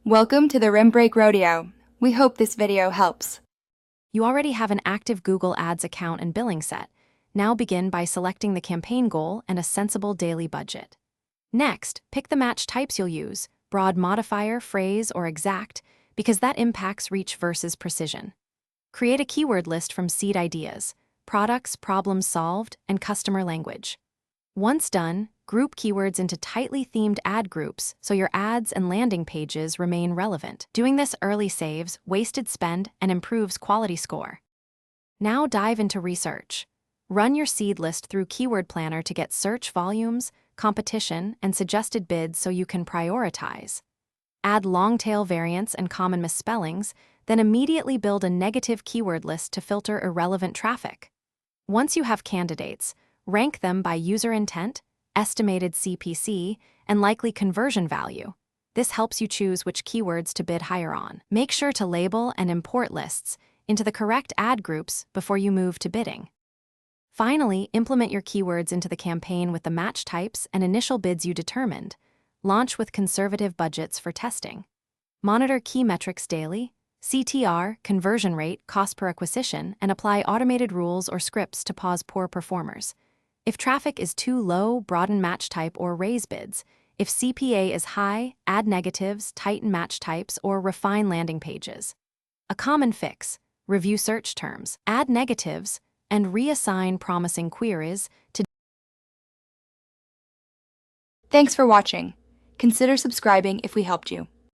Welcome to the Rim Break Rodeo. We hope this video helps. You already have an active Google Ads account and billing set. Now begin by selecting the campaign goal and a sensible daily budget. Next, pick the match types you'll use: broad modifier, phrase, or exact, because that impacts reach versus precision. Create a keyword list from seed ideas, products, problems solved, and customer language. Once done, group keywords into tightly themed ad groups so your ads and landing pages remain relevant. Doing this early saves wasted spend and improves quality score. Now dive into research. Run your seed list through Keyword Planner to get search volumes, competition, and suggested bids so you can prioritize. Add long-tail variants and common misspellings, then immediately build a negative keyword list to filter irrelevant traffic. Once you have candidates, rank them by user intent, estimated CPC, and likely conversion value. This helps you choose which keywords to bid higher on. Make sure to label and import lists into the correct ad groups before you move to bidding. Finally, implement your keywords into the campaign with the match types and initial bids you determined. Launch with conservative budgets for testing. Monitor key metrics daily: CTR, conversion rate, cost per acquisition, and apply automated rules or scripts to pause poor performers. If traffic is too low, broaden match type or raise bids. If CPA is high, add negatives, tighten match types, or refine landing pages. A common fix: review search terms, add negatives, and reassign promising queries to. Thanks for watching. Consider subscribing if we helped you.